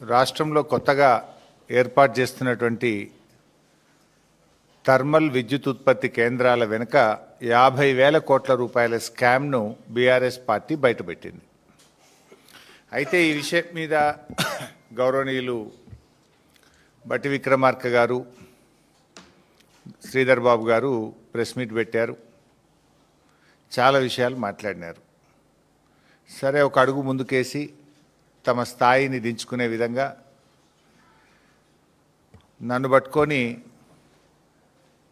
రాష్ట్రంలో కొత్తగా ఏర్పాటు చేస్తున్నటువంటి థర్మల్ విద్యుత్ ఉత్పత్తి కేంద్రాల వెనుక 50,000 కోట్ల రూపాయల స్కామ్ను బీఆర్ఎస్ పార్టీ బయటపెట్టింది. అయితే ఈ విషయం మీద గౌరవనీయులు బట్టి విక్రమార్క గారు, శ్రీధర్ బాబు గారు ప్రెస్ మీట్ పెట్టారు. చాలా విషయాలు మాట్లాడినారు. సరే, ఒక అడుగు ముందుకేసి తమ స్థాయిని దించుకునే విధంగా నన్ను పట్టుకొని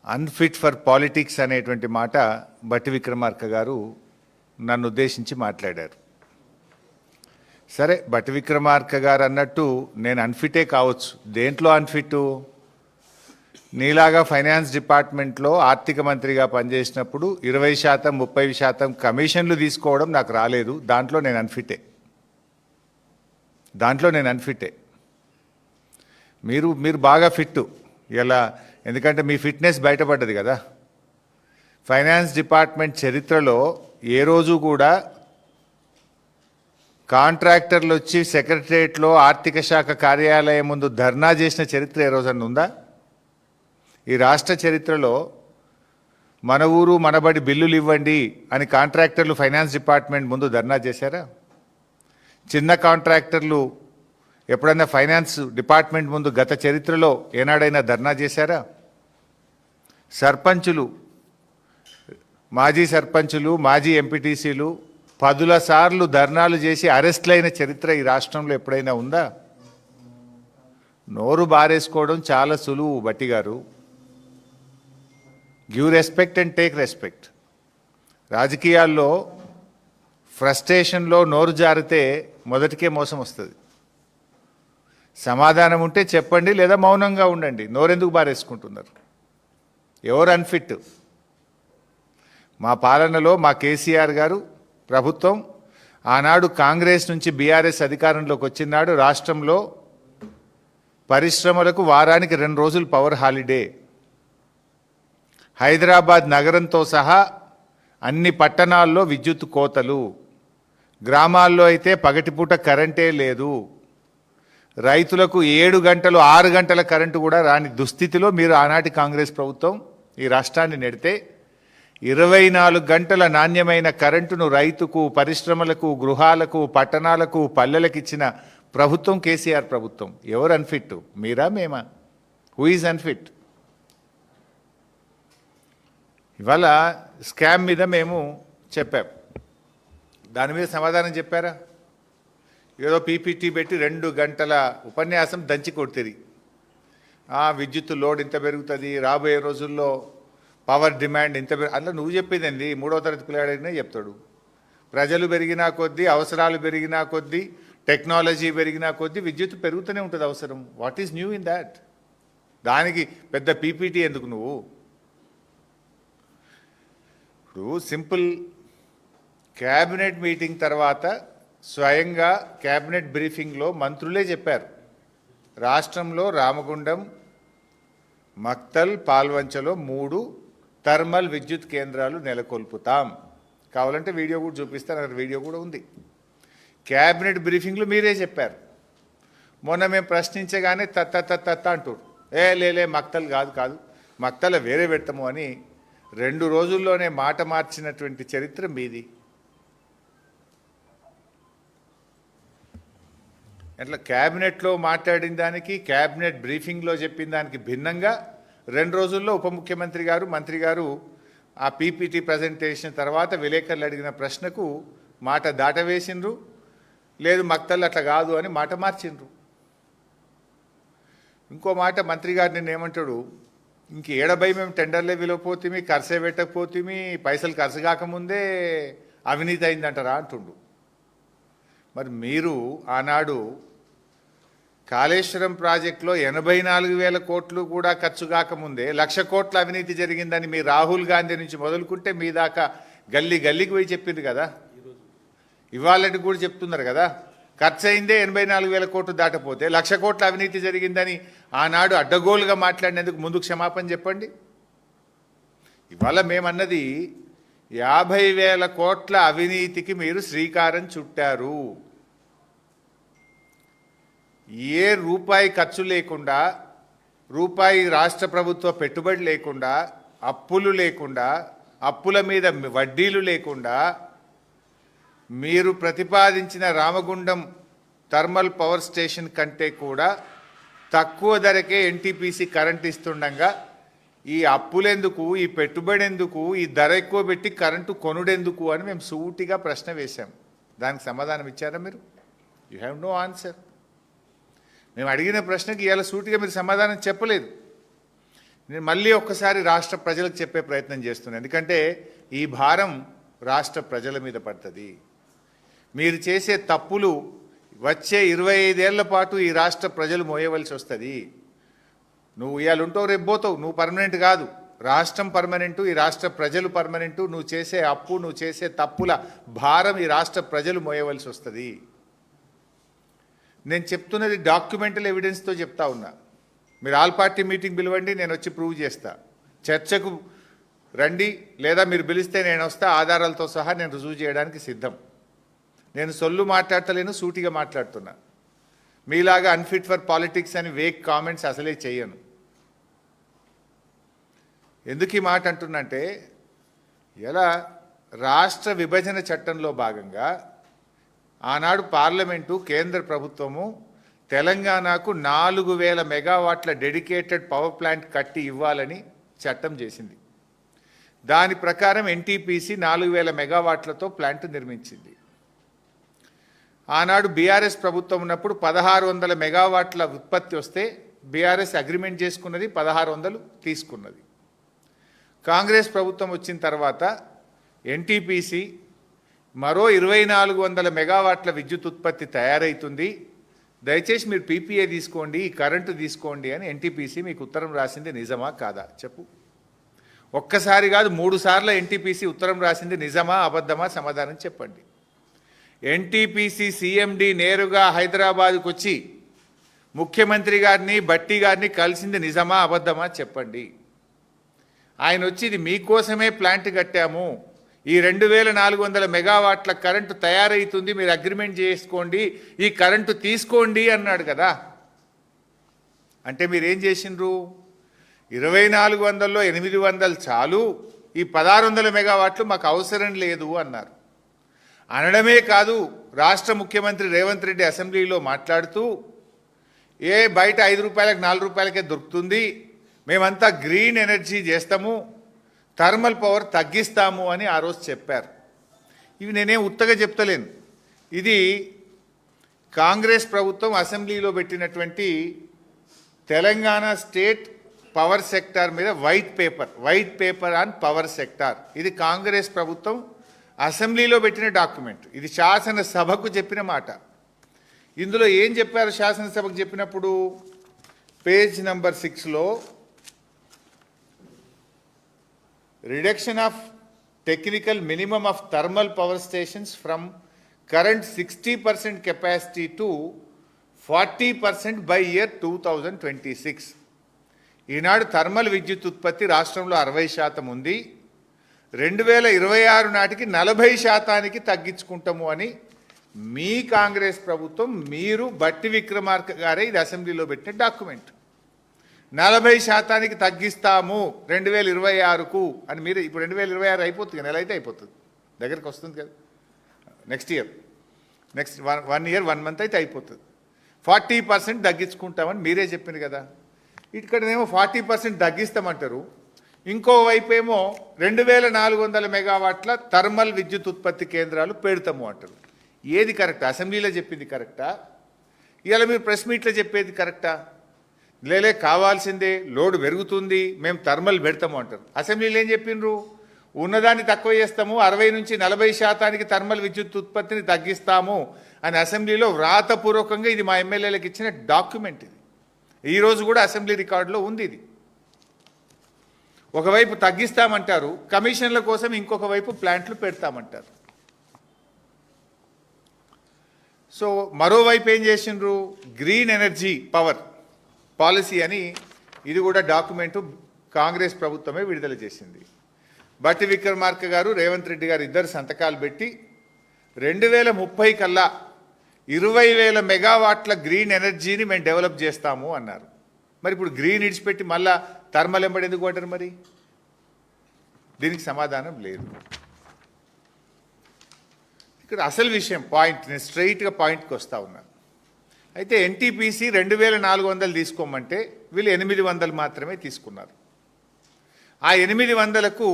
అన్ఫిట్ ఫర్ పాలిటిక్స్ అనేటువంటి మాట బట్టి విక్రమార్క గారు నన్ను ఉద్దేశించి మాట్లాడారు. సరే, బట్టి విక్రమార్క గారు అన్నట్టు నేను అన్ఫిటే కావచ్చు. దేంట్లో అన్ఫిట్? నీలాగా ఫైనాన్స్ డిపార్ట్మెంట్లో ఆర్థిక మంత్రిగా పనిచేసినప్పుడు 20%, 30% కమిషన్లు తీసుకోవడం నాకు రాలేదు. దాంట్లో నేను అన్ఫిటే. మీరు బాగా ఫిట్ ఇలా, ఎందుకంటే మీ ఫిట్నెస్ బయటపడ్డది కదా. ఫైనాన్స్ డిపార్ట్మెంట్ చరిత్రలో ఏ రోజు కూడా కాంట్రాక్టర్లు వచ్చి సెక్రటరియట్లో ఆర్థిక శాఖ కార్యాలయం ముందు ధర్నా చేసిన చరిత్ర ఏ రోజన్నా ఉందా? ఈ రాష్ట్ర చరిత్రలో మన ఊరు మనబడి బిల్లులు ఇవ్వండి అని కాంట్రాక్టర్లు ఫైనాన్స్ డిపార్ట్మెంట్ ముందు ధర్నా చేశారా? చిన్న కాంట్రాక్టర్లు ఎప్పుడైనా ఫైనాన్స్ డిపార్ట్మెంట్ ముందు గత చరిత్రలో ఏనాడైనా ధర్నా చేశారా? సర్పంచులు, మాజీ సర్పంచులు, మాజీ ఎంపీటీసీలు 10ల సార్లు ధర్నాలు చేసి అరెస్ట్లైన చరిత్ర ఈ రాష్ట్రంలో ఎప్పుడైనా ఉందా? నోరు బారేసుకోవడం చాలా సులువు బట్టి గారు. Give respect and take respect. రాజకీయాల్లో ఫ్రస్ట్రేషన్లో నోరు జారితే మొదటికే మోసం వస్తుంది. సమాధానం ఉంటే చెప్పండి, లేదా మౌనంగా ఉండండి. నోరెందుకు బారేసుకుంటున్నారు? ఎవరు అన్ఫిట్? మా పాలనలో మా కేసీఆర్ గారు ప్రభుత్వం ఆనాడు కాంగ్రెస్ నుంచి బీఆర్ఎస్ అధికారంలోకి వచ్చినాడు. రాష్ట్రంలో పరిశ్రమలకు వారానికి 2 రోజులు పవర్ హాలిడే. హైదరాబాద్ నగరంతో సహా అన్ని పట్టణాల్లో విద్యుత్ కోతలు. గ్రామాల్లో అయితే పగటిపూట కరెంటే లేదు. రైతులకు 7 గంటలు 6 గంటల కరెంటు కూడా రాని దుస్థితిలో మీరు ఆనాటి కాంగ్రెస్ ప్రభుత్వం ఈ రాష్ట్రాన్ని నెడితే 24 గంటల నాణ్యమైన కరెంటును రైతుకు, పరిశ్రమలకు, గృహాలకు, పట్టణాలకు, పల్లెలకు ఇచ్చిన ప్రభుత్వం కేసీఆర్ ప్రభుత్వం. ఎవరు అన్ఫిట్? మీరా, మేమా? Who is unfit? ఇవాళ స్కామ్ మీద మేము చెప్పాం. దాని మీద సమాధానం చెప్పారా? ఏదో పీపీటీ పెట్టి 2 గంటల ఉపన్యాసం దంచి కొడుతుంది. విద్యుత్ లోడ్ ఇంత పెరుగుతుంది, రాబోయే రోజుల్లో పవర్ డిమాండ్ ఇంత అట్లా నువ్వు చెప్పేదండి. 3వ తరగతి పిల్లాడైనా చెప్తాడు. ప్రజలు పెరిగినా కొద్దీ, అవసరాలు పెరిగినా కొద్దీ, టెక్నాలజీ పెరిగినా కొద్దీ విద్యుత్ పెరుగుతూనే ఉంటుంది అవసరం. What is new in that? దానికి పెద్ద పీపీటీ ఎందుకు నువ్వు? ఇప్పుడు సింపుల్ క్యాబినెట్ మీటింగ్ తర్వాత స్వయంగా క్యాబినెట్ బ్రీఫింగ్లో మంత్రులే చెప్పారు, రాష్ట్రంలో రామగుండం, మక్తల్, పాల్వంచలో 3 థర్మల్ విద్యుత్ కేంద్రాలు నెలకొల్పుతాం. కావాలంటే వీడియో కూడా చూపిస్తాను, అక్కడ వీడియో కూడా ఉంది. క్యాబినెట్ బ్రీఫింగ్లో మీరే చెప్పారు. మొన్న మేము ప్రశ్నించగానే తత్త అంటారు. లేలే మక్తల్ కాదు మక్తల వేరే పెడతాము అని 2 రోజుల్లోనే మాట మార్చినటువంటి చరిత్ర మీది. అట్లా క్యాబినెట్లో మాట్లాడిన దానికి, క్యాబినెట్ బ్రీఫింగ్లో చెప్పిన దానికి భిన్నంగా 2 రోజుల్లో ఉప ముఖ్యమంత్రి గారు, మంత్రి గారు ఆ పీపీటీ ప్రజెంటేషన్ తర్వాత విలేకరులు అడిగిన ప్రశ్నకు మాట దాటవేసిండ్రు. లేదు మక్తల్ అట్లా కాదు అని మాట మార్చిండ్రు. ఇంకో మాట మంత్రి గారు నిన్న ఏమంటాడు, ఇంక ఏడబై మేము టెండర్లే విలువపోతేమి, ఖర్చే పెట్టకపోతేమి, పైసలు ఖర్చు కాకముందే అవినీతి అయిందంటారా అంటుండు. మరి మీరు ఆనాడు కాళేశ్వరం ప్రాజెక్టులో 84,000 కోట్లు కూడా ఖర్చు కాకముందే 1,00,000 కోట్ల అవినీతి జరిగిందని మీ రాహుల్ గాంధీ నుంచి మొదలుకుంటే మీ దాకా గల్లీకి పోయి చెప్పింది కదా. ఇవాళకి కూడా చెప్తున్నారు కదా, ఖర్చు అయిందే 84,000 కోట్లు దాటపోతే 1,00,000 కోట్ల అవినీతి జరిగిందని ఆనాడు అడ్డగోలుగా మాట్లాడినందుకు ముందు క్షమాపణ చెప్పండి. ఇవాళ మేమన్నది 50,000 కోట్ల అవినీతికి మీరు శ్రీకారం చుట్టారు. ఏ రూపాయి ఖర్చు లేకుండా, రూపాయి రాష్ట్ర ప్రభుత్వ పెట్టుబడి లేకుండా, అప్పులు లేకుండా, అప్పుల మీద వడ్డీలు లేకుండా మీరు ప్రతిపాదించిన రామగుండం థర్మల్ పవర్ స్టేషన్ కంటే కూడా తక్కువ ధరకే ఎన్టీపీసీ కరెంట్ ఇస్తుండగా ఈ అప్పులెందుకు, ఈ పెట్టుబడి ఎందుకు, ఈ ధర ఎక్కువ పెట్టి కరెంటు కొనుడెందుకు అని మేము సూటిగా ప్రశ్న వేశాం. దానికి సమాధానం ఇచ్చారా మీరు? You have no answer. మేము అడిగిన ప్రశ్నకి ఇవాళ సూటిగా మీరు సమాధానం చెప్పలేదు. నేను మళ్ళీ ఒక్కసారి రాష్ట్ర ప్రజలకు చెప్పే ప్రయత్నం చేస్తున్నాను, ఎందుకంటే ఈ భారం రాష్ట్ర ప్రజల మీద పడుతుంది. మీరు చేసే తప్పులు వచ్చే 25 ఏళ్ల పాటు ఈ రాష్ట్ర ప్రజలు మోయవలసి వస్తుంది. నువ్వు ఇవాళ ఉంటావు, రేపు పోతావు. నువ్వు పర్మనెంట్ కాదు, రాష్ట్రం పర్మనెంటు, ఈ రాష్ట్ర ప్రజలు పర్మనెంటు. నువ్వు చేసే అప్పు, నువ్వు చేసే తప్పుల భారం ఈ రాష్ట్ర ప్రజలు మోయవలసి వస్తుంది. నేను చెప్తున్నది డాక్యుమెంటల్ ఎవిడెన్స్తో చెప్తా ఉన్నా. మీరు ఆల్ పార్టీ మీటింగ్ పిలవండి, నేను వచ్చి ప్రూవ్ చేస్తా. చర్చకు రండి, లేదా మీరు పిలిస్తే నేను వస్తా. ఆధారాలతో సహా నేను రుజువు చేయడానికి సిద్ధం. నేను సొల్లు మాట్లాడతలేను, సూటిగా మాట్లాడుతున్నా. మీలాగా అన్ఫిట్ ఫర్ పాలిటిక్స్ అని వేక్ కామెంట్స్ అసలే చేయను. ఎందుకు ఈ మాట అంటున్నంటే, ఎలా రాష్ట్ర విభజన చట్టంలో భాగంగా ఆనాడు పార్లమెంటు, కేంద్ర ప్రభుత్వము తెలంగాణకు 4000 మెగావాట్ల డెడికేటెడ్ పవర్ ప్లాంట్ కట్టి ఇవ్వాలని చట్టం చేసింది. దాని ప్రకారం ఎన్టీపీసీ 4000 మెగావాట్లతో ప్లాంట్ నిర్మించింది. ఆనాడు బీఆర్ఎస్ ప్రభుత్వం ఉన్నప్పుడు 1600 మెగావాట్ల ఉత్పత్తి వస్తే బీఆర్ఎస్ అగ్రిమెంట్ చేసుకున్నది, 1600 తీసుకున్నది. కాంగ్రెస్ ప్రభుత్వం వచ్చిన తర్వాత ఎన్టీపీసీ మరో 2400 మెగావాట్ల విద్యుత్ ఉత్పత్తి తయారవుతుంది, దయచేసి మీరు పీపీఏ తీసుకోండి, ఈ కరెంటు తీసుకోండి అని ఎన్టీపీసీ మీకు ఉత్తరం రాసింది నిజమా కాదా చెప్పు. ఒక్కసారి కాదు 3 సార్లు ఎన్టీపీసీ ఉత్తరం రాసింది నిజమా అబద్ధమా సమాధానం చెప్పండి. ఎన్టీపీసీ సీఎండీ నేరుగా హైదరాబాద్కు వచ్చి ముఖ్యమంత్రి గారిని, భట్టి గారిని కలిసింది నిజమా అబద్ధమా చెప్పండి. ఆయన వచ్చి ఇది మీకోసమే ప్లాంట్ కట్టాము, ఈ 2400 మెగావాట్ల కరెంటు తయారవుతుంది, మీరు అగ్రిమెంట్ చేసుకోండి, ఈ కరెంటు తీసుకోండి అన్నాడు కదా. అంటే మీరేం చేసిండ్రు? 2400లో 800 చాలు, ఈ 1600 మెగావాట్లు మాకు అవసరం లేదు అన్నారు. అనడమే కాదు, రాష్ట్ర ముఖ్యమంత్రి రేవంత్ రెడ్డి అసెంబ్లీలో మాట్లాడుతూ బయట 5 రూపాయలకు 4 రూపాయలకే దొరుకుతుంది, మేమంతా గ్రీన్ ఎనర్జీ చేస్తాము, థర్మల్ పవర్ తగ్గిస్తాము అని ఆ రోజు చెప్పారు. ఇవి నేనేం ఉత్తగా చెప్తలేను. ఇది కాంగ్రెస్ ప్రభుత్వం అసెంబ్లీలో పెట్టినటువంటి తెలంగాణ స్టేట్ పవర్ సెక్టార్ మీద white paper on power sector. ఇది కాంగ్రెస్ ప్రభుత్వం అసెంబ్లీలో పెట్టిన డాక్యుమెంట్. ఇది శాసనసభకు చెప్పిన మాట. ఇందులో ఏం చెప్పారు శాసనసభకు చెప్పినప్పుడు? పేజ్ నెంబర్ 6లో reduction of technical minimum of thermal power stations from current 60% capacity to 40% by year 2026. ఈనాడు థర్మల్ విద్యుత్ ఉత్పత్తి రాష్ట్రంలో 60% ఉంది, 2026 నాటికి 40% తగ్గించుకుంటాము అని మీ కాంగ్రెస్ ప్రభుత్వం, మీరు బట్టి విక్రమార్క గారే ఇది అసెంబ్లీలో పెట్టిన డాక్యుమెంట్. 40% తగ్గిస్తాము 2026కు అని మీరు. ఇప్పుడు 2026 అయిపోతుంది, నెల అయితే అయిపోతుంది, దగ్గరికి వస్తుంది కదా. నెక్స్ట్ ఇయర్ 1 ఇయర్ 1 మంత్ అయితే అయిపోతుంది. 40% తగ్గించుకుంటామని మీరే చెప్పింది కదా. ఇక్కడనేమో 40% తగ్గిస్తామంటారు, ఇంకోవైపు ఏమో 2400 మెగావాట్ల థర్మల్ విద్యుత్ ఉత్పత్తి కేంద్రాలు పెడతాము అంటారు. ఏది కరెక్టా? అసెంబ్లీలో చెప్పింది కరెక్టా? ఇవాళ మీరు ప్రెస్ మీట్లో చెప్పేది కరెక్టా? లేలే కావాల్సిందే, లోడ్ పెరుగుతుంది, మేము థర్మల్ పెడతాము అంటారు. అసెంబ్లీలో ఏం చెప్పిండ్రు? ఉన్నదాన్ని తక్కువ చేస్తాము, 60 నుంచి 40% థర్మల్ విద్యుత్ ఉత్పత్తిని తగ్గిస్తాము అని అసెంబ్లీలో వ్రాతపూర్వకంగా ఇది మా ఎమ్మెల్యేలకు ఇచ్చిన డాక్యుమెంట్. ఇది ఈరోజు కూడా అసెంబ్లీ రికార్డులో ఉంది. ఇది ఒకవైపు తగ్గిస్తామంటారు, కమిషన్ల కోసం ఇంకొక వైపు ప్లాంట్లు పెడతామంటారు. సో మరోవైపు ఏం చేసిండ్రు? గ్రీన్ ఎనర్జీ పవర్ పాలసీ అని ఇది కూడా డాక్యుమెంటు కాంగ్రెస్ ప్రభుత్వమే విడుదల చేసింది. బట్టి విక్రమార్క గారు, రేవంత్ రెడ్డి గారు ఇద్దరు సంతకాలు పెట్టి 2030 కల్లా 20,000 మెగావాట్ల గ్రీన్ ఎనర్జీని మేము డెవలప్ చేస్తాము అన్నారు. మరి ఇప్పుడు గ్రీన్ ఇడిచిపెట్టి మళ్ళా థర్మల్ ఎంబడి ఎందుకు కొట్టారు? మరి దీనికి సమాధానం లేదు. ఇక్కడ అసలు విషయం పాయింట్, నేను స్ట్రైట్గా పాయింట్కి వస్తూ ఉన్నాను. అయితే ఎన్టీపీసీ 2,400 తీసుకోమంటే వీళ్ళు 800 మాత్రమే తీసుకున్నారు. ఆ 800కు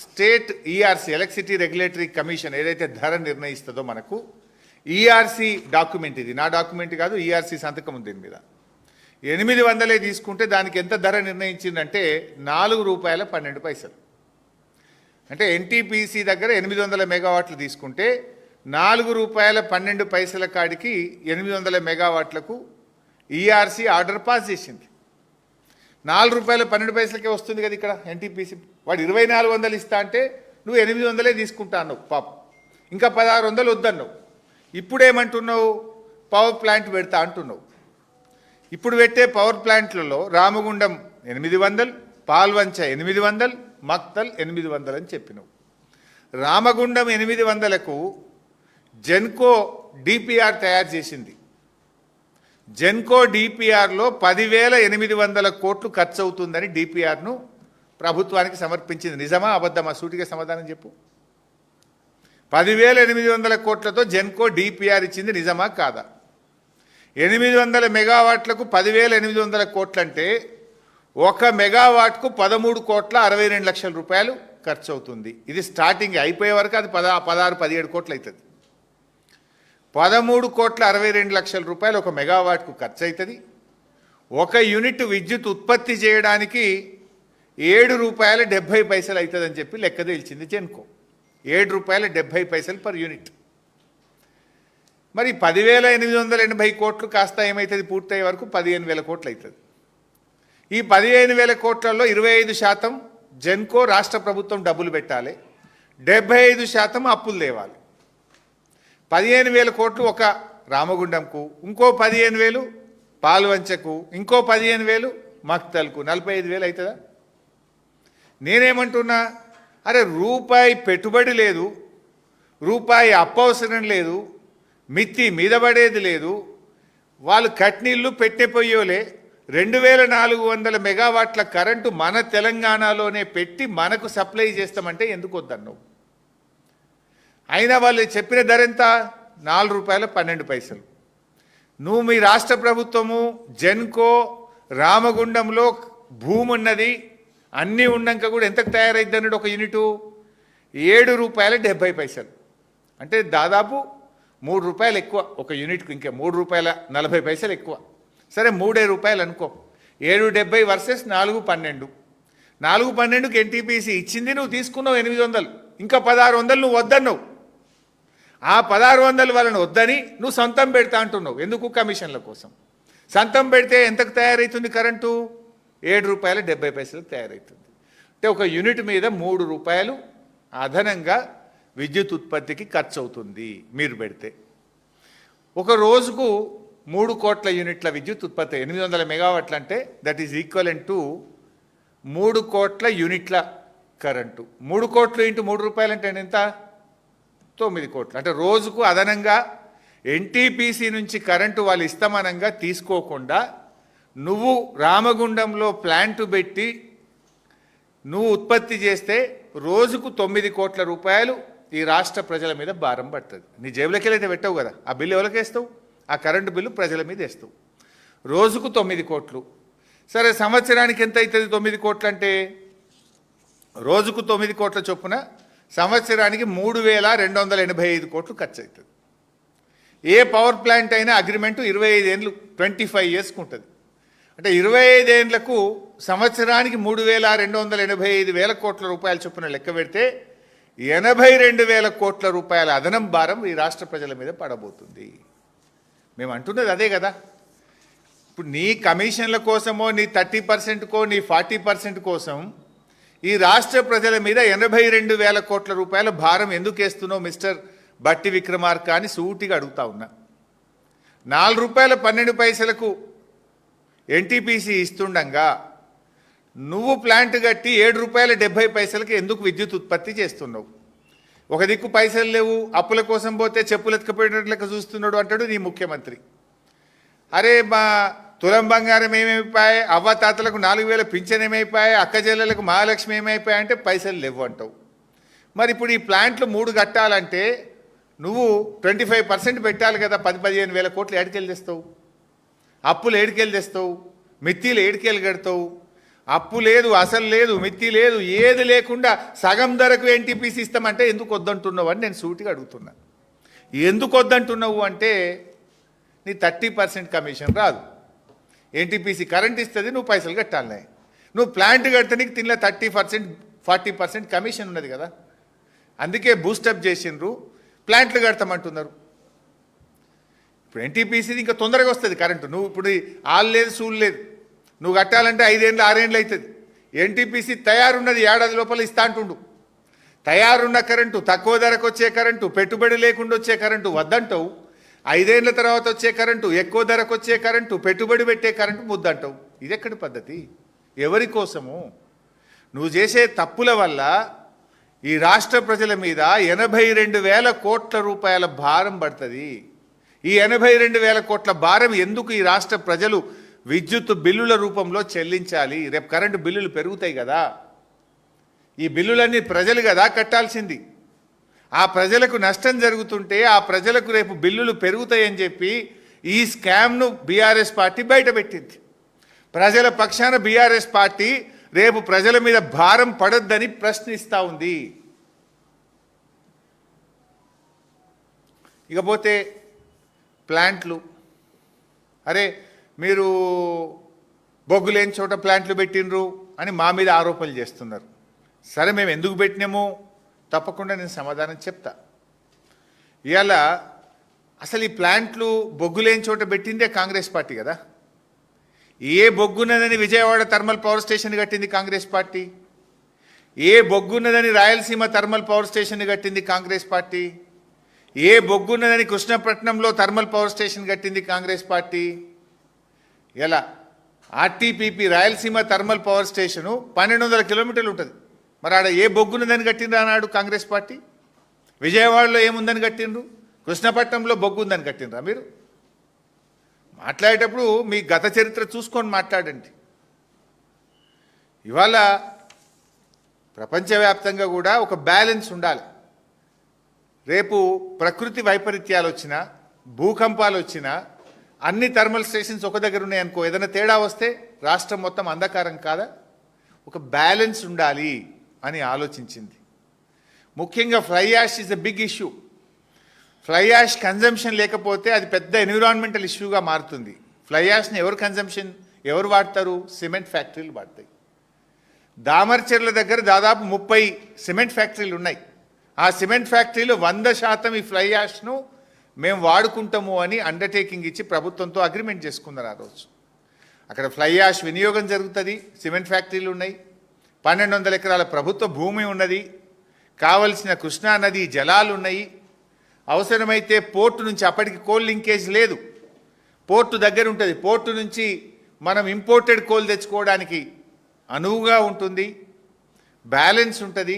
state ERC electricity regulatory commission ఏదైతే ధర నిర్ణయిస్తుందో మనకు ఈఆర్సీ డాక్యుమెంట్, ఇది నా డాక్యుమెంట్ కాదు, ఈఆర్సీ సంతకం ఉంది దీని మీద. 800 తీసుకుంటే దానికి ఎంత ధర నిర్ణయించిందంటే ₹4.12. అంటే ఎన్టీపీసీ దగ్గర 800 మెగావాట్లు తీసుకుంటే ₹4.12 కాడికి 800 మెగావాట్లకు ఈఆర్సీ ఆర్డర్ పాస్ చేసింది. ₹4.12 వస్తుంది కదా ఇక్కడ ఎన్టీపీసీ. వాడు 2,400 ఇస్తా అంటే నువ్వు 800 తీసుకుంటా అన్నావు పాప, ఇంకా 1,600 వద్దన్నావు. ఇప్పుడేమంటున్నావు? పవర్ ప్లాంట్ పెడతా అంటున్నావు. ఇప్పుడు పెట్టే పవర్ ప్లాంట్లలో రామగుండం 800, పాల్వంచ 800, మక్తల్ 800 అని చెప్పినావు. రామగుండం 800కు జెన్కో డిపిఆర్ తయారు చేసింది. జెన్కో డిపిఆర్లో 10,800 కోట్లు ఖర్చు అవుతుందని డిపిఆర్ను ప్రభుత్వానికి సమర్పించింది. నిజమా అబద్ధమా? సూటిగా సమాధానం చెప్పు. 10,800 కోట్లతో జెన్కో డిపిఆర్ ఇచ్చింది, నిజమా కాదా? 800 మెగావాట్లకు 10,800 కోట్లంటే 1 మెగావాట్కు 13,62 లక్షల ఖర్చు అవుతుంది. ఇది స్టార్టింగ్, అయిపోయే వరకు అది 16-17 కోట్లు అవుతుంది. 13,62 లక్షల 1 మెగావాట్కు ఖర్చు అవుతుంది. 1 యూనిట్ విద్యుత్ ఉత్పత్తి చేయడానికి ₹7.70 అవుతుందని చెప్పి లెక్క తేల్చింది జెన్కో. ₹7.70 per unit. మరి 10,880 కోట్లు కాస్త ఏమవుతుంది? పూర్తయ్యే వరకు 15,000 కోట్లు అవుతుంది. ఈ 15,000 కోట్లలో 25% జెన్కో రాష్ట్ర ప్రభుత్వం డబ్బులు పెట్టాలి, 75% అప్పులు తేవాలి. 15,000 కోట్లు ఒక రామగుండంకు, ఇంకో 15,000 పాల్వంచకు, ఇంకో 15,000 మక్తల్కు, 45,000 అవుతుందా? నేనేమంటున్నా, అరే రూపాయి పెట్టుబడి లేదు, రూపాయి అప్పు అవసరం లేదు, మిత్తి మీద పడేది లేదు, వాళ్ళు కట్నీళ్ళు పెట్టిపోయోలే 2,400 మెగావాట్ల కరెంటు మన తెలంగాణలోనే పెట్టి మనకు సప్లై చేస్తామంటే ఎందుకు వద్దన్నావు? అయినా వాళ్ళు చెప్పిన ధర ఎంత? ₹4.12. నువ్వు మీ రాష్ట్ర ప్రభుత్వము జెన్కో రామగుండంలో భూమి ఉన్నది, అన్నీ ఉన్నాక కూడా ఎంతకు తయారైద్ది అన్నాడు? 1 యూనిటు ₹7.70. అంటే దాదాపు ₹3 ఎక్కువ 1 యూనిట్కు, ఇంకా ₹3.40 ఎక్కువ. సరే ₹3 అనుకో. 7.70 వర్సెస్ 4.12. 4.12కి ఎన్టీపీసీ ఇచ్చింది, నువ్వు తీసుకున్నావు 800, ఇంకా 1,600 నువ్వు వద్దన్నావు. ఆ 1,600 వాళ్ళని వద్దని నువ్వు సొంతం పెడతా అంటున్నావు. ఎందుకు? కమిషన్ల కోసం. సొంతం పెడితే ఎంతకు తయారవుతుంది కరెంటు? ₹7.70 తయారవుతుంది. అంటే 1 యూనిట్ మీద ₹3 అదనంగా విద్యుత్ ఉత్పత్తికి ఖర్చు అవుతుంది మీరు పెడితే. ఒక రోజుకు 3 కోట్ల యూనిట్ల విద్యుత్ ఉత్పత్తి, 800 మెగావాట్లు అంటే దట్ ఈజ్ ఈక్వలెంట్ టు 3 కోట్ల యూనిట్ల కరెంటు. 3 కోట్లు ఇంటూ ₹3 అంటే ఎంత? 9 కోట్లు. అంటే రోజుకు అదనంగా ఎన్టీపీసీ నుంచి కరెంటు వాళ్ళు ఇస్తామనంగా తీసుకోకుండా నువ్వు రామగుండంలో ప్లాంటు పెట్టి నువ్వు ఉత్పత్తి చేస్తే రోజుకు ₹9 కోట్ల ఈ రాష్ట్ర ప్రజల మీద భారం పడుతుంది. నీ జేబులకి వెళ్ళైతే పెట్టవు కదా, ఆ బిల్లు ఎవరికి వేస్తావు? ఆ కరెంటు బిల్లు ప్రజల మీద వేస్తావు. రోజుకు 9 కోట్లు. సరే సంవత్సరానికి ఎంత అవుతుంది? 9 కోట్లు అంటే రోజుకు 9 కోట్ల చొప్పున సంవత్సరానికి 3,285 కోట్లు ఖర్చు అవుతుంది. ఏ పవర్ ప్లాంట్ అయినా అగ్రిమెంటు 25 ఏళ్ళు 25 ఇయర్స్కి ఉంటుంది. అంటే 25 ఏళ్లకు సంవత్సరానికి 3,285 కోట్ల చొప్పున లెక్క పెడితే 82,000 కోట్ల అదనం భారం ఈ రాష్ట్ర ప్రజల మీద పడబోతుంది. మేము అంటున్నది అదే కదా. ఇప్పుడు నీ కమిషన్ల కోసమో, నీ 30%కో, నీ 40% కోసం ఈ రాష్ట్ర ప్రజల మీద 82,000 కోట్ల భారం ఎందుకు వేస్తున్నావు మిస్టర్ బట్టి విక్రమార్క అని సూటిగా అడుగుతా ఉన్నా. ₹4.12 ఎన్టీపీసీ ఇస్తుండగా నువ్వు ప్లాంట్ కట్టి ₹7.70 ఎందుకు విద్యుత్ ఉత్పత్తి చేస్తున్నావు? ఒక దిక్కు పైసలు లేవు, అప్పుల కోసం పోతే చెప్పులు ఎత్తుకపోయేటట్లెక్క చూస్తున్నాడు అంటాడు నీ ముఖ్యమంత్రి. అరే మా తులం బంగారం ఏమైపోయాయి, అవ్వతాతలకు 4,000 పింఛన్ ఏమైపోయాయి, అక్క చెల్లెలకు మహాలక్ష్మి ఏమైపోయాయి అంటే పైసలు లేవు అంటావు. మరి ఇప్పుడు ఈ ప్లాంట్లు 3 కట్టాలంటే నువ్వు 25% పెట్టాలి కదా. 10-15 వేల కోట్లు ఏడికెళ్ళి తెస్తావు, అప్పులు ఏడికెళ్ళి తెస్తావు, మిత్తిలు ఏడికెళ్ళి కడతావు. అప్పు లేదు, అసలు లేదు, మిత్తి లేదు, ఏది లేకుండా సగం ధరకు ఎన్టీపీసీ ఇస్తామంటే ఎందుకు వద్దంటున్నావు అని నేను సూటిగా అడుగుతున్నా. ఎందుకు వద్దంటున్నావు అంటే నీ 30% కమిషన్ రాదు. ఎన్టీపీసీ కరెంట్ ఇస్తుంది, నువ్వు పైసలు కట్టాలి. నువ్వు ప్లాంట్ కడితే నీకు తిన్న 30%, 40% కమిషన్ ఉన్నది కదా. అందుకే బూస్టప్ చేసిండ్రు, ప్లాంట్లు కడతామంటున్నారు. ఇప్పుడు ఎన్టీపీసీది ఇంకా తొందరగా వస్తుంది కరెంటు. నువ్వు ఇప్పుడు ఆలు లేదు, సూలు లేదు, నువ్వు కట్టాలంటే 5 ఏళ్ళు 6 ఏళ్ళు అవుతుంది. ఎన్టీపీసీ తయారున్నది, ఏడాది లోపల ఇస్తా అంటుండు. తయారున్న కరెంటు, తక్కువ ధరకు వచ్చే కరెంటు, పెట్టుబడి లేకుండా వచ్చే కరెంటు వద్దంటావు. 5 ఏళ్ల తర్వాత వచ్చే కరెంటు, ఎక్కువ ధరకు వచ్చే కరెంటు, పెట్టుబడి పెట్టే కరెంటు ముద్దంటావు. ఇది ఎక్కడి పద్ధతి? ఎవరి కోసము? నువ్వు చేసే తప్పుల వల్ల ఈ రాష్ట్ర ప్రజల మీద 82,000 కోట్ల రూపాయల భారం పడుతుంది. ఈ 82,000 కోట్ల భారం ఎందుకు ఈ రాష్ట్ర ప్రజలు విద్యుత్ బిల్లుల రూపంలో చెల్లించాలి? రేపు కరెంటు బిల్లులు పెరుగుతాయి కదా. ఈ బిల్లులన్నీ ప్రజలు కదా కట్టాల్సింది. ఆ ప్రజలకు నష్టం జరుగుతుంటే ఆ ప్రజలకు రేపు బిల్లులు పెరుగుతాయని చెప్పి ఈ స్కామ్ను బీఆర్ఎస్ పార్టీ బయటపెట్టింది. ప్రజల పక్షాన బీఆర్ఎస్ పార్టీ రేపు ప్రజల మీద భారం పడొద్దని ప్రశ్నిస్తూ ఉంది. ఇకపోతే ప్లాంట్లు, అరే మీరు బొగ్గు లేని చోట ప్లాంట్లు పెట్టినరు అని మా మీద ఆరోపణలు చేస్తున్నారు. సరే, మేము ఎందుకు పెట్టినామో తప్పకుండా నేను సమాధానం చెప్తా. ఇవాళ అసలు ఈ ప్లాంట్లు బొగ్గు లేని చోట పెట్టిందే కాంగ్రెస్ పార్టీ కదా. ఏ బొగ్గున్నదని విజయవాడ థర్మల్ పవర్ స్టేషన్ కట్టింది కాంగ్రెస్ పార్టీ. ఏ బొగ్గున్నదని రాయలసీమ థర్మల్ పవర్ స్టేషన్ కట్టింది కాంగ్రెస్ పార్టీ. ఏ బొగ్గున్నదని కృష్ణపట్నంలో థర్మల్ పవర్ స్టేషన్ కట్టింది కాంగ్రెస్ పార్టీ. ఎలా RTPP Rayalaseema thermal power station 1200 కిలోమీటర్లు ఉంటుంది. మరి ఆడ ఏ బొగ్గున్నదని కట్టిండ్రు అన్నాడు కాంగ్రెస్ పార్టీ. విజయవాడలో ఏముందని కట్టిండ్రు, కృష్ణపట్నంలో బొగ్గు ఉందని కట్టిండ్రా? మీరు మాట్లాడేటప్పుడు మీ గత చరిత్ర చూసుకొని మాట్లాడండి. ఇవాళ ప్రపంచవ్యాప్తంగా కూడా ఒక బ్యాలెన్స్ ఉండాలి. రేపు ప్రకృతి వైపరీత్యాలు వచ్చినా, భూకంపాలు వచ్చినా, అన్ని థర్మల్ స్టేషన్స్ ఒక దగ్గర ఉన్నాయనుకో, ఏదైనా తేడా వస్తే రాష్ట్రం మొత్తం అంధకారం కాదా? ఒక బ్యాలెన్స్ ఉండాలి అని ఆలోచించింది. ముఖ్యంగా fly ash is a big issue. Fly ash consumption లేకపోతే అది పెద్ద ఎన్విరాన్మెంటల్ ఇష్యూగా మారుతుంది. ఫ్లై యాష్ని ఎవరు వాడతారు? సిమెంట్ ఫ్యాక్టరీలు వాడతాయి. దామర్చెర్ల దగ్గర దాదాపు 30 సిమెంట్ ఫ్యాక్టరీలు ఉన్నాయి. ఆ సిమెంట్ ఫ్యాక్టరీలో 100% ఈ ఫ్లై యాష్ను మేము వాడుకుంటాము అని అండర్టేకింగ్ ఇచ్చి ప్రభుత్వంతో అగ్రిమెంట్ చేసుకున్నారు. ఆ రోజు అక్కడ ఫ్లై యాష్ వినియోగం జరుగుతుంది. సిమెంట్ ఫ్యాక్టరీలు ఉన్నాయి, 1200 ఎకరాల ప్రభుత్వ భూమి ఉన్నది, కావలసిన కృష్ణా నది జలాలు ఉన్నాయి. అవసరమైతే పోర్టు నుంచి, అప్పటికి కోల్ లింకేజ్ లేదు, పోర్టు దగ్గర ఉంటుంది, పోర్టు నుంచి మనం ఇంపోర్టెడ్ కోల్ తెచ్చుకోవడానికి అనువుగా ఉంటుంది, బ్యాలెన్స్ ఉంటుంది.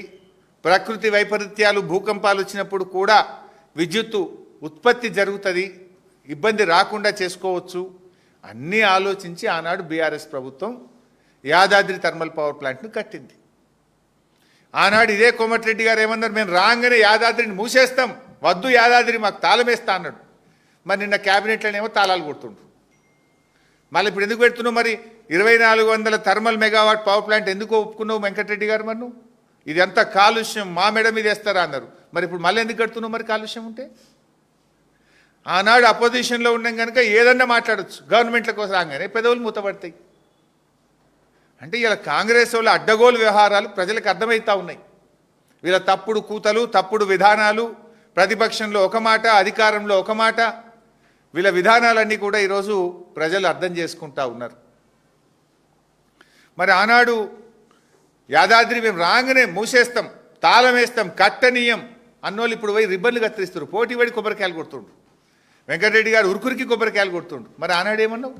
ప్రకృతి వైపరీత్యాలు, భూకంపాలు వచ్చినప్పుడు కూడా విద్యుత్తు ఉత్పత్తి జరుగుతుంది, ఇబ్బంది రాకుండా చేసుకోవచ్చు. అన్నీ ఆలోచించి ఆనాడు బీఆర్ఎస్ ప్రభుత్వం యాదాద్రి థర్మల్ పవర్ ప్లాంట్ను కట్టింది. ఆనాడు ఇదే కోమటిరెడ్డి గారు ఏమన్నారు, మేము రాగానే యాదాద్రిని మూసేస్తాం, వద్దు యాదాద్రి మాకు తాళం వేస్తా అన్నాడు. మరి నిన్న క్యాబినెట్లోనేమో తాళాలు కొడుతుండ్రు. మళ్ళీ ఇప్పుడు ఎందుకు పెడుతున్నావు? మరి 2400 థర్మల్ మెగావాట్ పవర్ ప్లాంట్ ఎందుకు ఒప్పుకున్నావు వెంకటరెడ్డి గారు? మరి నువ్వు ఇది అంత కాలుష్యం మా మెడ మీద వేస్తారా అన్నారు. మరి ఇప్పుడు మళ్ళీ ఎందుకు కడుతున్నావు? మరి కాలుష్యం ఉంటే ఆనాడు అపోజిషన్లో ఉన్నాం కనుక ఏదన్నా మాట్లాడచ్చు, గవర్నమెంట్ల కోసం రాగానే పెదవులు మూతపడతాయి. అంటే ఇలా కాంగ్రెస్ వాళ్ళ అడ్డగోలు వ్యవహారాలు ప్రజలకు అర్థమవుతూ ఉన్నాయి. వీళ్ళ తప్పుడు కూతలు, తప్పుడు విధానాలు, ప్రతిపక్షంలో ఒక మాట, అధికారంలో ఒక మాట, వీళ్ళ విధానాలన్నీ కూడా ఈరోజు ప్రజలు అర్థం చేసుకుంటూ ఉన్నారు. మరి ఆనాడు యాదాద్రి మేము రాగానే మూసేస్తాం, తాళం వేస్తాం, కట్టనీయం అన్నోళ్ళు ఇప్పుడు పోయి రిబ్బన్లు కత్తిరిస్తారు, పోటీ పడి కొబ్బరికాయలు కొడుతుండ్రు. వెంకటరెడ్డి గారు ఉరుకురికి కొబ్బరికాయలు కొడుతుండ్రు. మరి ఆనాడు ఏమన్నావు?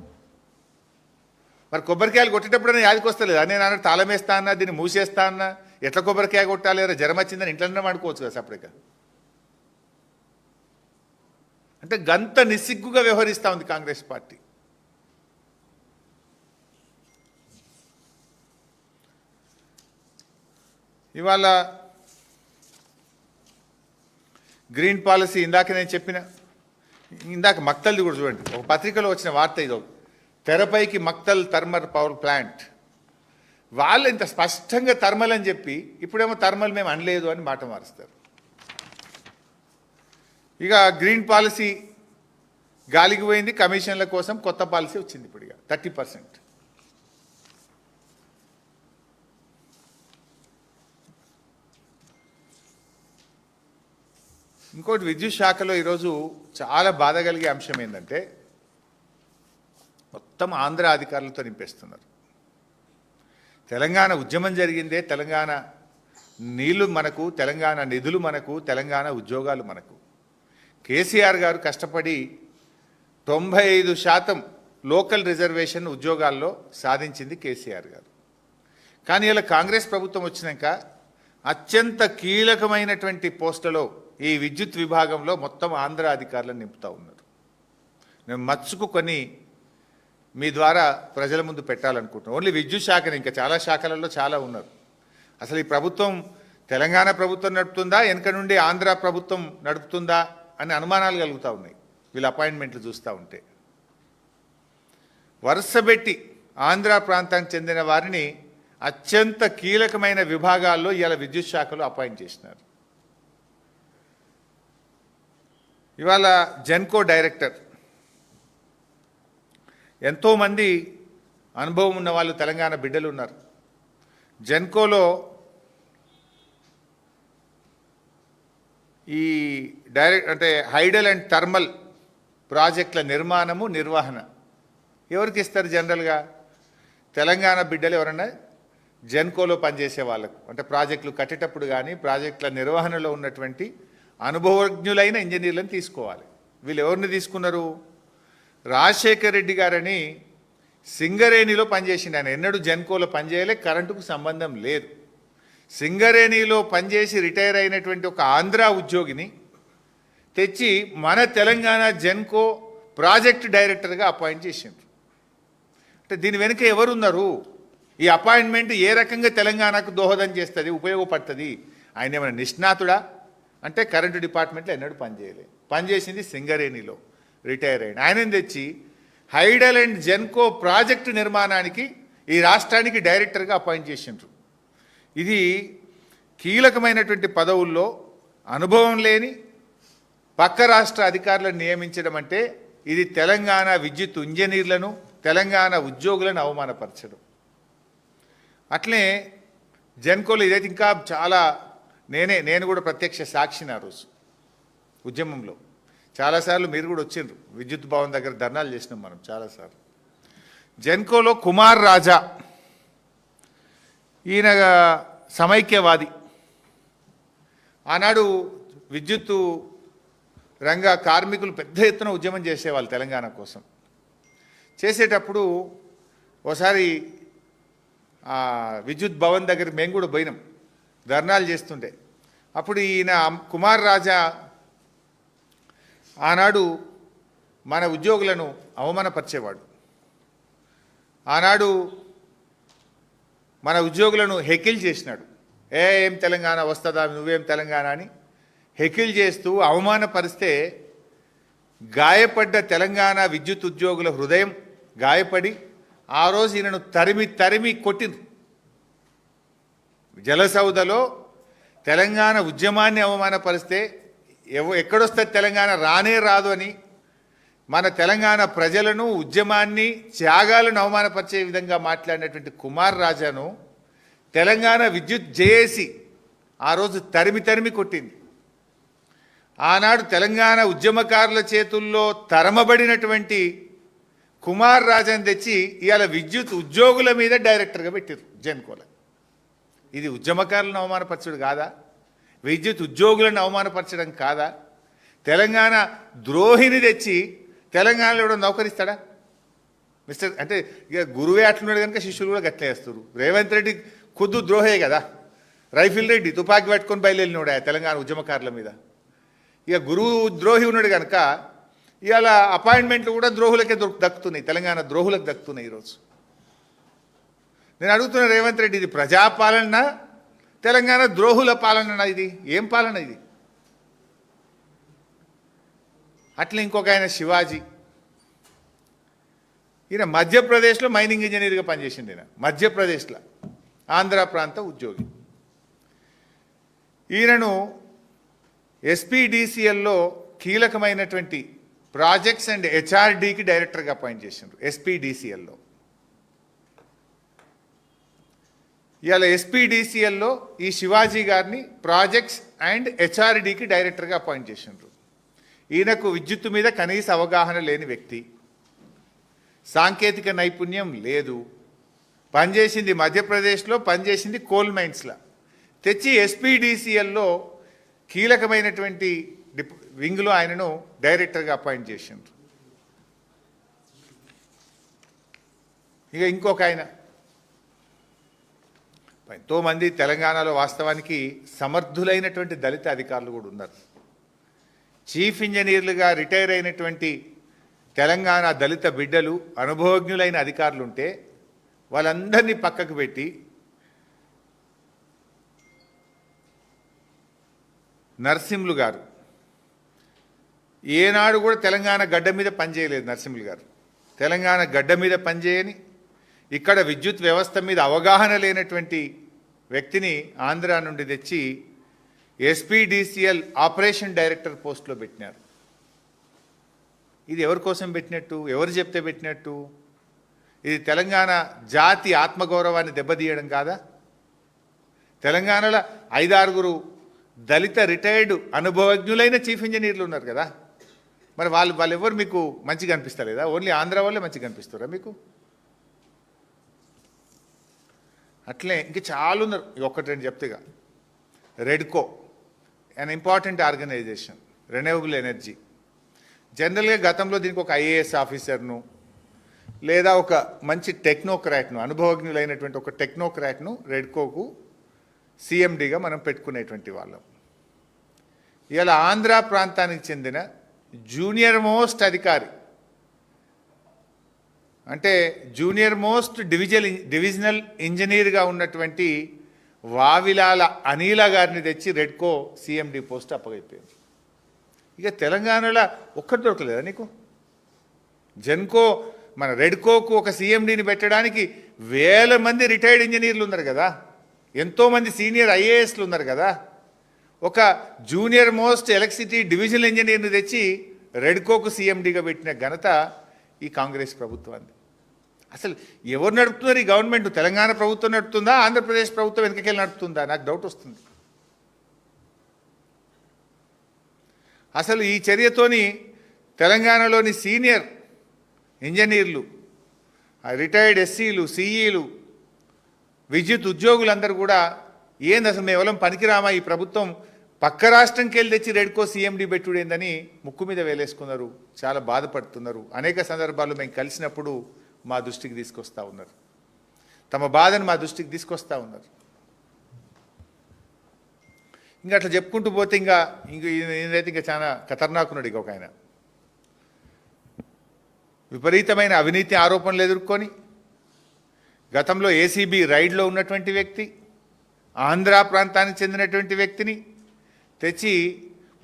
మరి కొబ్బరికాయలు కొట్టేటప్పుడైనా యాదికి వస్తలేదా? నేను ఆనాడు తాళం వేస్తా అన్నా, దీన్ని మూసేస్తా అన్నా, ఎట్లా కొబ్బరికాయ కొట్టాలి, జ్వరం వచ్చిందని ఇంట్లోనే వాడుకోవచ్చు కదా సపరేట్గా. అంటే గంత నిస్సిగ్గుగా వ్యవహరిస్తూ ఉంది కాంగ్రెస్ పార్టీ. ఇవాళ గ్రీన్ పాలసీ ఇందాక నేను చెప్పిన, ఇందాక మక్తల్ది కూడా చూడండి, ఒక పత్రికలో వచ్చిన వార్త ఇదో, తెరపైకి మక్తల్ థర్మల్ పవర్ ప్లాంట్. వాళ్ళు ఇంత స్పష్టంగా థర్మల్ అని చెప్పి ఇప్పుడేమో థర్మల్ మేము అనలేదు అని మాట మారుస్తారు. ఇక గ్రీన్ పాలసీ గాలికి పోయింది, కమిషన్ల కోసం కొత్త పాలసీ వచ్చింది ఇప్పుడు ఇక 30%. ఇంకోటి విద్యుత్ శాఖలో ఈరోజు చాలా బాధ కలిగే అంశం ఏంటంటే మొత్తం ఆంధ్ర అధికారులతో నింపేస్తున్నారు. తెలంగాణ ఉద్యమం జరిగిందే, తెలంగాణ నీళ్లు మనకు, తెలంగాణ నిధులు మనకు, తెలంగాణ ఉద్యోగాలు మనకు. కేసీఆర్ గారు కష్టపడి 95% లోకల్ రిజర్వేషన్ ఉద్యోగాల్లో సాధించింది కేసీఆర్ గారు. కానీ ఇలా కాంగ్రెస్ ప్రభుత్వం వచ్చినాక అత్యంత కీలకమైనటువంటి పోస్టులలో ఈ విద్యుత్ విభాగంలో మొత్తం ఆంధ్ర అధికారులను నింపుతూ ఉన్నారు. నేను మచ్చుకు కొన్ని మీ ద్వారా ప్రజల ముందు పెట్టాలనుకుంటున్నాను. ఓన్లీ విద్యుత్ శాఖని, ఇంకా చాలా శాఖలలో చాలా ఉన్నారు. అసలు ఈ ప్రభుత్వం తెలంగాణ ప్రభుత్వం నడుపుతుందా, వెనక నుండి ఆంధ్ర ప్రభుత్వం నడుపుతుందా అని అనుమానాలు కలుగుతూ ఉన్నాయి వీళ్ళ అపాయింట్మెంట్లు చూస్తూ ఉంటే. వరుసబెట్టి ఆంధ్ర ప్రాంతానికి చెందిన వారిని అత్యంత కీలకమైన విభాగాల్లో ఇలా విద్యుత్ శాఖలో అపాయింట్ చేసినారు. ఇవాళ జెన్కో డైరెక్టర్, ఎంతోమంది అనుభవం ఉన్న వాళ్ళు తెలంగాణ బిడ్డలు ఉన్నారు. జెన్కోలో ఈ అంటే హైడల్ అండ్ థర్మల్ ప్రాజెక్టుల నిర్మాణము, నిర్వహణ ఎవరికి ఇస్తారు? జనరల్గా తెలంగాణ బిడ్డలు ఎవరన్నా జెన్కోలో పనిచేసే వాళ్ళకు, అంటే ప్రాజెక్టులు కట్టేటప్పుడు కానీ ప్రాజెక్టుల నిర్వహణలో ఉన్నటువంటి అనుభవజ్ఞులైన ఇంజనీర్లను తీసుకోవాలి. వీళ్ళు ఎవరిని తీసుకున్నారు? రాజశేఖర్ రెడ్డి గారని సింగరేణిలో పనిచేసిండు. ఆయన ఎన్నడూ జెన్కోలో పనిచేయలే, కరెంటుకు సంబంధం లేదు. సింగరేణిలో పనిచేసి రిటైర్ అయినటువంటి ఒక ఆంధ్ర ఉద్యోగిని తెచ్చి మన తెలంగాణ జెన్కో ప్రాజెక్ట్ డైరెక్టర్గా అపాయింట్ చేసిండ్రు. అంటే దీని వెనుక ఎవరున్నారు? ఈ అపాయింట్మెంట్ ఏ రకంగా తెలంగాణకు దోహదం చేస్తుంది, ఉపయోగపడుతుంది? ఆయన ఏమైనా నిష్ణాతుడా అంటే కరెంటు డిపార్ట్మెంట్లో ఎన్నడూ పనిచేసింది సింగరేణిలో రిటైర్ అయ్యింది. ఆయనని తెచ్చి హైడల్ అండ్ జెన్కో ప్రాజెక్టు నిర్మాణానికి ఈ రాష్ట్రానికి డైరెక్టర్గా అపాయింట్ చేసిండ్రు. ఇది కీలకమైనటువంటి పదవుల్లో అనుభవం లేని పక్క రాష్ట్ర అధికారులను నియమించడం అంటే ఇది తెలంగాణ విద్యుత్ ఇంజనీర్లను, తెలంగాణ ఉద్యోగులను అవమానపరచడం. అట్లే జెన్కోలో ఇదైతే ఇంకా చాలా, నేను కూడా ప్రత్యక్ష సాక్షిని ఆ రోజు ఉద్యమంలో. చాలాసార్లు మీరు కూడా వచ్చిండ్రు, విద్యుత్ భవన్ దగ్గర ధర్నాలు చేసినాం మనం చాలాసార్లు. జెన్కోలో కుమార్ రాజా, ఈయన సమైక్యవాది. ఆనాడు విద్యుత్తు రంగ కార్మికులు పెద్ద ఎత్తున ఉద్యమం చేసేవాళ్ళు తెలంగాణ కోసం. చేసేటప్పుడు ఒకసారి విద్యుత్ భవన్ దగ్గర మేము కూడా పోయినాం, ధర్నాలు చేస్తుండే. అప్పుడు ఈయన కుమార్ రాజా ఆనాడు మన ఉద్యోగులను అవమానపరిచేవాడు. ఆనాడు మన ఉద్యోగులను హెకిల్ చేసినాడు. ఏం తెలంగాణ వస్తుందా, నువ్వేం తెలంగాణ అని హెకిల్ చేస్తూ అవమానపరిస్తే గాయపడ్డ తెలంగాణ విద్యుత్ ఉద్యోగుల హృదయం గాయపడి ఆ రోజు ఈయనను తరిమి తరిమి కొట్టింది. జలసౌదలో తెలంగాణ ఉద్యమాన్ని అవమానపరిస్తే ఎక్కడొస్తుంది తెలంగాణ, రానే రాదు అని మన తెలంగాణ ప్రజలను, ఉద్యమాన్ని, త్యాగాలను అవమానపరిచే విధంగా మాట్లాడినటువంటి కుమార్ రాజాను తెలంగాణ విద్యుత్ జేఏసీ ఆ రోజు తరిమి తరిమి కొట్టింది. ఆనాడు తెలంగాణ ఉద్యమకారుల చేతుల్లో తరమబడినటువంటి కుమార్ రాజాను తెచ్చి ఇవాళ విద్యుత్ ఉద్యోగుల మీద డైరెక్టర్గా పెట్టారు జెన్కోలో. ఇది ఉద్యమకారులను అవమానపరచడం కాదా? విద్యుత్ ఉద్యోగులను అవమానపరచడం కాదా? తెలంగాణ ద్రోహిని తెచ్చి తెలంగాణలో కూడా నౌకరిస్తాడా మిస్టర్? అంటే ఇక గురువే అట్లున్నాడు కనుక శిష్యులు కూడా గట్లేస్తారు. రేవంత్ రెడ్డి ఖుద్దు ద్రోహే కదా. రైఫిల్ రెడ్డి తుపాకీ పట్టుకొని బయలుదేరినాడు తెలంగాణ ఉద్యమకారుల మీద. ఇక గురువు ద్రోహి ఉన్నాడు కనుక ఇవాళ అపాయింట్మెంట్లు కూడా ద్రోహులకే దక్కుతున్నాయి, తెలంగాణ ద్రోహులకు దక్కుతున్నాయి ఈరోజు. నేను అడుగుతున్నా రేవంత్ రెడ్డి, ఇది ప్రజాపాలన తెలంగాణ ద్రోహుల పాలన? ఇది ఏం పాలన ఇది? అట్లా ఇంకొక ఆయన శివాజీ, ఈయన మధ్యప్రదేశ్లో మైనింగ్ ఇంజనీర్గా పనిచేసింది. ఈయన మధ్యప్రదేశ్లో ఆంధ్ర ప్రాంత ఉద్యోగి. ఈయనను ఎస్పీడీసీఎల్లో కీలకమైనటువంటి ప్రాజెక్ట్స్ అండ్ హెచ్ఆర్డీకి డైరెక్టర్గా అపాయింట్ చేసిండ్రు ఎస్పీడీసీఎల్లో. ఇవాళ ఎస్పీడీసీఎల్లో ఈ శివాజీ గారిని ప్రాజెక్ట్స్ అండ్ హెచ్ఆర్డీకి డైరెక్టర్గా అపాయింట్ చేసిండ్రు. ఈయనకు విద్యుత్తు మీద కనీస అవగాహన లేని వ్యక్తి, సాంకేతిక నైపుణ్యం లేదు, పనిచేసింది మధ్యప్రదేశ్లో, పనిచేసింది కోల్ మైన్స్లో. తెచ్చి ఎస్పీడీసీఎల్లో కీలకమైనటువంటి వింగ్లో ఆయనను డైరెక్టర్గా అపాయింట్ చేసిండ్రు. ఇక ఇంకొక ఆయన, ఎంతోమంది తెలంగాణలో వాస్తవానికి సమర్థులైనటువంటి దళిత అధికారులు కూడా ఉన్నారు. చీఫ్ ఇంజనీర్లుగా రిటైర్ అయినటువంటి తెలంగాణ దళిత బిడ్డలు, అనుభవజ్ఞులైన అధికారులు ఉంటే వాళ్ళందరినీ పక్కకు పెట్టి నరసింహులు గారు ఏనాడు కూడా తెలంగాణ గడ్డ మీద పనిచేయలేదు. నరసింహులు గారు తెలంగాణ గడ్డ మీద పనిచేయని, ఇక్కడ విద్యుత్ వ్యవస్థ మీద అవగాహన లేనటువంటి వ్యక్తిని ఆంధ్ర నుండి తెచ్చి ఎస్పీడీసీఎల్ ఆపరేషన్ డైరెక్టర్ పోస్ట్లో పెట్టినారు. ఇది ఎవరి కోసం పెట్టినట్టు? ఎవరు చెప్తే పెట్టినట్టు? ఇది తెలంగాణ జాతి ఆత్మగౌరవాన్ని దెబ్బతీయడం కాదా? తెలంగాణలో 5-6 దళిత రిటైర్డ్ అనుభవజ్ఞులైన చీఫ్ ఇంజనీర్లు ఉన్నారు కదా, మరి వాళ్ళు ఎవరు మీకు మంచిగా అనిపిస్తలేదా? ఓన్లీ ఆంధ్ర వాళ్ళే మంచిగా అనిపిస్తారా మీకు? అట్లే ఇంక చాలా ఉన్నారు. ఒకటి రెండు చెప్తేగా, REDCO an important organization, renewable energy. జనరల్గా గతంలో దీనికి ఒక ఐఏఎస్ ఆఫీసర్ను లేదా ఒక మంచి టెక్నోక్రాట్ను, అనుభవజ్ఞులైనటువంటి ఒక టెక్నోక్రాట్ను రెడ్కోకు సిఎండిగా మనం పెట్టుకునేటువంటి వాళ్ళం. ఇవాళ ఆంధ్ర ప్రాంతానికి చెందిన జూనియర్ మోస్ట్ అధికారి, అంటే జూనియర్ మోస్ట్ డివిజనల్ ఇంజనీర్గా ఉన్నటువంటి వావిలాల అనిల గారిని తెచ్చి రెడ్కో సిఎండి పోస్ట్ అప్పగైపోయింది. ఇక తెలంగాణలో ఒక్కటి దొరకలేదా నీకు? జెన్కో మన రెడ్కోకు ఒక సిఎండిని పెట్టడానికి వేల మంది రిటైర్డ్ ఇంజనీర్లు ఉన్నారు కదా, ఎంతోమంది సీనియర్ ఐఏఎస్లు ఉన్నారు కదా. ఒక జూనియర్ మోస్ట్ ఎలక్ట్రిసిటీ డివిజనల్ ఇంజనీర్ని తెచ్చి రెడ్కోకు సిఎండిగా పెట్టిన ఘనత ఈ కాంగ్రెస్ ప్రభుత్వాన్ని. అసలు ఎవరు నడుపుతున్నారు ఈ గవర్నమెంట్? తెలంగాణ ప్రభుత్వం నడుపుతుందా, ఆంధ్రప్రదేశ్ ప్రభుత్వం వెనకకెళ్ళి నడుపుతుందా? నాకు డౌట్ వస్తుంది. అసలు ఈ చర్యతోని తెలంగాణలోని సీనియర్ ఇంజనీర్లు, రిటైర్డ్ ఎస్సీలు, సిఈలు, విద్యుత్ ఉద్యోగులందరూ కూడా ఏంది అసలు మేము ఎవరం పనికిరామా, ఈ ప్రభుత్వం పక్క రాష్ట్రంకి వెళ్ళి తెచ్చి రెడ్కో సిఎండి పెట్టుడేందని ముక్కు మీద వేలేసుకున్నారు, చాలా బాధపడుతున్నారు. అనేక సందర్భాల్లో మేము కలిసినప్పుడు మా దృష్టికి తీసుకొస్తూ ఉన్నారు, తమ బాధను మా దృష్టికి తీసుకొస్తూ ఉన్నారు. ఇంకా అట్లా చెప్పుకుంటూ పోతే ఈయనైతే ఇంకా చాలా ఖతర్నాకున్నాడు. ఇక ఒక ఆయన విపరీతమైన అవినీతి ఆరోపణలు ఎదుర్కొని గతంలో ఏసీబీ రైడ్లో ఉన్నటువంటి వ్యక్తి, ఆంధ్ర ప్రాంతానికి చెందినటువంటి వ్యక్తిని తెచ్చి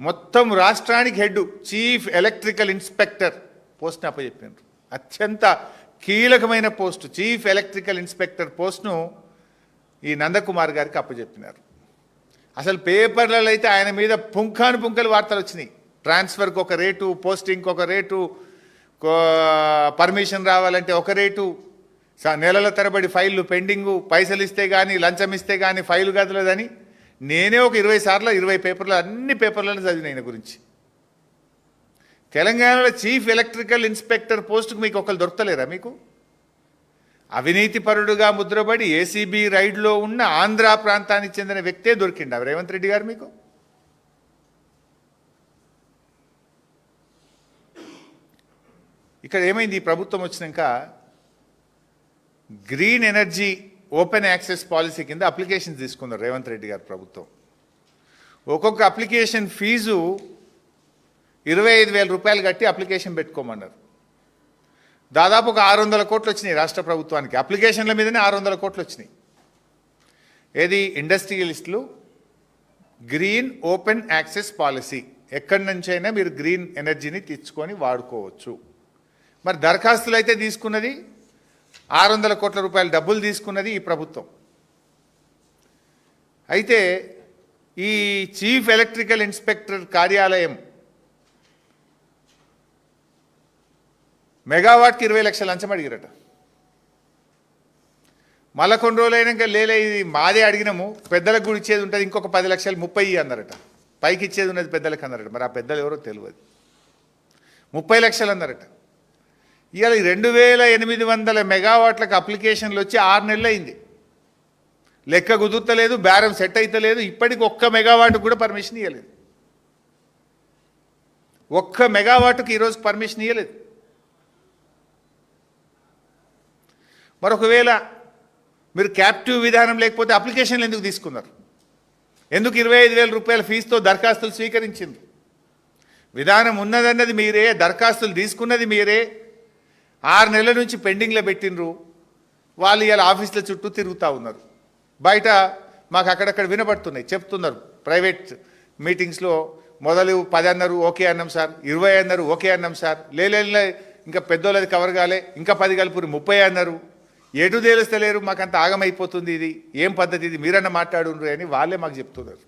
మొత్తం రాష్ట్రానికి హెడ్ చీఫ్ ఎలక్ట్రికల్ ఇన్స్పెక్టర్ పోస్ట్ని అప్పచెప్పారు. అత్యంత కీలకమైన పోస్టు చీఫ్ ఎలక్ట్రికల్ ఇన్స్పెక్టర్ పోస్ట్ను ఈ నందకుమార్ గారికి అప్పచెప్పినారు. అసలు పేపర్లలో అయితే ఆయన మీద పుంఖాను వార్తలు వచ్చినాయి. ట్రాన్స్ఫర్కి ఒక రేటు, పోస్టింగ్కి ఒక రేటు, పర్మిషన్ రావాలంటే ఒక రేటు, నెలల తరబడి ఫైళ్ళు పెండింగు, పైసలు ఇస్తే కానీ లంచం ఇస్తే కానీ ఫైలు కదలదని నేనే ఒక 20 సార్లు 20 పేపర్లు అన్ని పేపర్లలో చదివిన ఆయన గురించి. తెలంగాణలో చీఫ్ ఎలక్ట్రికల్ ఇన్స్పెక్టర్ పోస్టుకు మీకు ఒకరు దొరకలేరా మీకు? అవినీతి పరుడుగా ముద్రపడి ఏసీబీ రైడ్లో ఉన్న ఆంధ్ర ప్రాంతానికి చెందిన వ్యక్తే దొరికిండు రేవంత్ రెడ్డి గారు మీకు. ఇక్కడ ఏమైంది? ఈ ప్రభుత్వం వచ్చినాక green energy open access policy కింద అప్లికేషన్ తీసుకున్నారు రేవంత్ రెడ్డి గారు ప్రభుత్వం. ఒక్కొక్క అప్లికేషన్ ఫీజు 25,000 రూపాయలు కట్టి అప్లికేషన్ పెట్టుకోమన్నారు. దాదాపు ఒక 600 కోట్లు వచ్చినాయి రాష్ట్ర ప్రభుత్వానికి. అప్లికేషన్ల మీదనే 600 కోట్లు వచ్చినాయి. ఏది ఇండస్ట్రియలిస్టులు గ్రీన్ ఓపెన్ యాక్సెస్ పాలసీ, ఎక్కడి నుంచైనా మీరు గ్రీన్ ఎనర్జీని తెచ్చుకొని వాడుకోవచ్చు. మరి దరఖాస్తులు అయితే తీసుకున్నది 600 కోట్ల రూపాయల డబ్బులు తీసుకున్నది ఈ ప్రభుత్వం. అయితే ఈ చీఫ్ ఎలక్ట్రికల్ ఇన్స్పెక్టర్ కార్యాలయం మెగావాట్కి 20 లక్షలు లంచం అడిగారట. మళ్ళా కొన్ని రోజులు అయినాక లేలే ఇది మాదే అడిగినాము, పెద్దలకు కూడా ఇచ్చేది ఉంటుంది, ఇంకొక 10 లక్షలు 30 అన్నారట. పైకి ఇచ్చేది ఉన్నది పెద్దలకు అన్నారట. మరి ఆ పెద్దలు ఎవరో తెలియదు. 30 లక్షలు అన్నారట. ఇవాళ 2800 మెగావాట్లకు అప్లికేషన్లు వచ్చి 6 నెలలు అయింది. లెక్క కుదుర్తలేదు, బేరం సెట్ అయితలేదు. ఇప్పటికి 1 మెగావాట్ కూడా పర్మిషన్ ఇవ్వలేదు. 1 మెగావాట్కి ఈరోజు పర్మిషన్ ఇవ్వలేదు. మరొకవేళ మీరు క్యాప్టివ్ విధానం లేకపోతే అప్లికేషన్లు ఎందుకు తీసుకున్నారు? ఎందుకు 25,000 రూపాయల ఫీజుతో దరఖాస్తులు స్వీకరించింది? విధానం ఉన్నదన్నది మీరే, దరఖాస్తులు తీసుకున్నది మీరే. 6 నెలల నుంచి పెండింగ్లో పెట్టినరు. వాళ్ళు ఇవాళ ఆఫీసుల చుట్టూ తిరుగుతూ ఉన్నారు. బయట మాకు అక్కడక్కడ వినబడుతున్నాయి, చెప్తున్నారు. ప్రైవేట్ మీటింగ్స్లో మొదలు 10 అన్నారు, ఓకే అన్నాం సార్. 20 అన్నారు, ఓకే అన్నాం సార్. లేలే ఇంకా పెద్దోళ్ళది కవర్ కాలే, ఇంకా 10 కలుపురు 30 అన్నారు. ఎటు తేలుస్తలేరు, మాకంత ఆగమైపోతుంది. ఇది ఏం పద్ధతి, ఇది మీరన్నా మాట్లాడుండ్రు అని వాళ్ళే మాకు చెప్తున్నారు.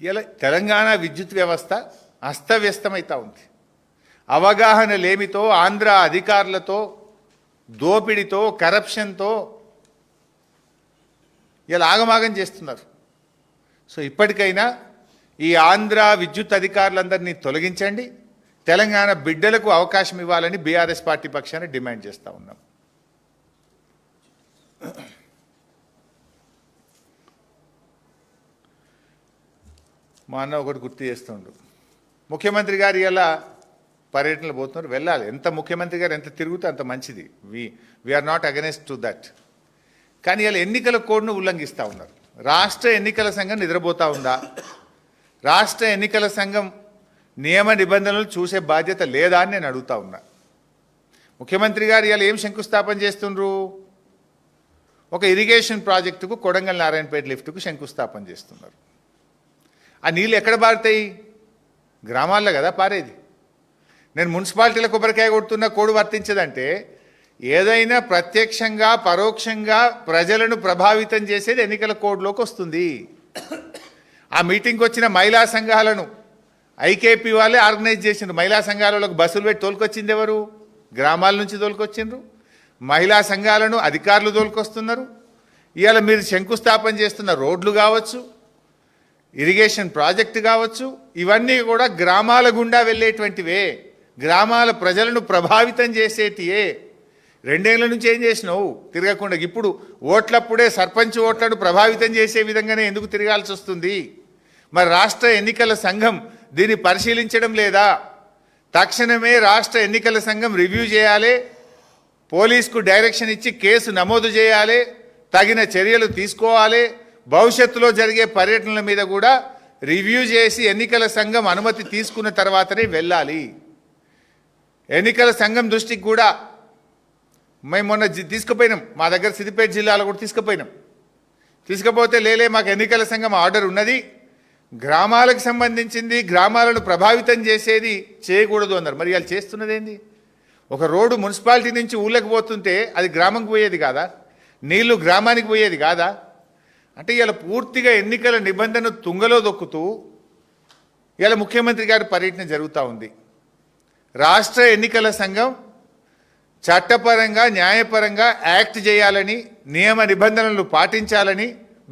ఇలా తెలంగాణ విద్యుత్ వ్యవస్థ అస్తవ్యస్తమవుతూ ఉంది. అవగాహన లేమితో, ఆంధ్ర అధికారులతో, దోపిడితో, కరప్షన్తో ఇలా ఆగమాగం చేస్తున్నారు. సో ఇప్పటికైనా ఈ ఆంధ్ర విద్యుత్ అధికారులందరినీ తొలగించండి, తెలంగాణ బిడ్డలకు అవకాశం ఇవ్వాలని బీఆర్ఎస్ పార్టీ పక్షాన్ని డిమాండ్ చేస్తూ ఉన్నాం. మా అన్న ఒకటి గుర్తు చేస్తుండు. ముఖ్యమంత్రి గారు ఇలా పర్యటనలు పోతున్నారు, వెళ్ళాలి. ఎంత ముఖ్యమంత్రి గారు ఎంత తిరుగుతే అంత మంచిది. We are not against to that. కానీ ఇలా ఎన్నికల కోడ్ను ఉల్లంఘిస్తూ ఉన్నారు. రాష్ట్ర ఎన్నికల సంఘం నిద్రపోతూ ఉందా? రాష్ట్ర ఎన్నికల సంఘం నియమ నిబంధనలు చూసే బాధ్యత లేదా అని నేను అడుగుతా ఉన్నా. ముఖ్యమంత్రి గారు ఇలా ఏం శంకుస్థాపన చేస్తుండ్రు? ఒక ఇరిగేషన్ ప్రాజెక్టుకు కొడంగల్ నారాయణపేట లిఫ్ట్కు శంకుస్థాపన చేస్తున్నారు. ఆ నీళ్ళు ఎక్కడ పారుతాయి? గ్రామాల్లో కదా పారేది. నేను మున్సిపాలిటీల కొబ్బరికాయ కొడుతున్న కోడ్ వర్తించదంటే ఏదైనా ప్రత్యక్షంగా పరోక్షంగా ప్రజలను ప్రభావితం చేసేది ఎన్నికల కోడ్లోకి వస్తుంది. ఆ మీటింగ్కి వచ్చిన మహిళా సంఘాలను ఐకేపీ వాళ్ళే ఆర్గనైజ్ చేసిండ్రు. మహిళా సంఘాలకు బస్సులు పెట్టి తోలుకొచ్చింది ఎవరు? గ్రామాల నుంచి తోలుకొచ్చిండ్రు. మహిళా సంఘాలను అధికారులు తోలుకొస్తున్నారు. ఇవాళ మీరు శంకుస్థాపన చేస్తున్న రోడ్లు కావచ్చు, ఇరిగేషన్ ప్రాజెక్టు కావచ్చు, ఇవన్నీ కూడా గ్రామాల గుండా వెళ్ళేటువంటివే, గ్రామాల ప్రజలను ప్రభావితం చేసేటివే. 2 ఏళ్ల నుంచి ఏం చేసినావు? తిరగకుండా. ఇప్పుడు ఓట్లప్పుడే సర్పంచ్ ఓట్లను ప్రభావితం చేసే విధంగానే ఎందుకు తిరగాల్సి వస్తుంది? మరి రాష్ట్ర ఎన్నికల సంఘం దీన్ని పరిశీలించడం లేదా? తక్షణమే రాష్ట్ర ఎన్నికల సంఘం రివ్యూ చేయాలి, పోలీసుకు డైరెక్షన్ ఇచ్చి కేసు నమోదు చేయాలి, తగిన చర్యలు తీసుకోవాలి. భవిష్యత్తులో జరిగే పర్యటనల మీద కూడా రివ్యూ చేసి ఎన్నికల సంఘం అనుమతి తీసుకున్న తర్వాతనే వెళ్ళాలి. ఎన్నికల సంఘం దృష్టికి కూడా మేము మొన్న తీసుకుపోయినాం. మా దగ్గర సిద్దిపేట జిల్లాలో కూడా తీసుకుపోతే లేలే మాకు ఎన్నికల సంఘం ఆర్డర్ ఉన్నది, గ్రామాలకు సంబంధించింది, గ్రామాలను ప్రభావితం చేసేది చేయకూడదు అన్నారు. మరి వాళ్ళు చేస్తున్నది ఏంది? ఒక రోడ్డు మున్సిపాలిటీ నుంచి ఊళ్ళకి పోతుంటే అది గ్రామంకి పోయేది కాదా? నీళ్లు గ్రామానికి పోయేది కాదా? అంటే ఇలా పూర్తిగా ఎన్నికల నిబంధనలు తుంగలో దొక్కుతూ ఇలా ముఖ్యమంత్రి గారి పర్యటన జరుగుతూ ఉంది. రాష్ట్ర ఎన్నికల సంఘం చట్టపరంగా న్యాయపరంగా యాక్ట్ చేయాలని, నియమ నిబంధనలు పాటించాలని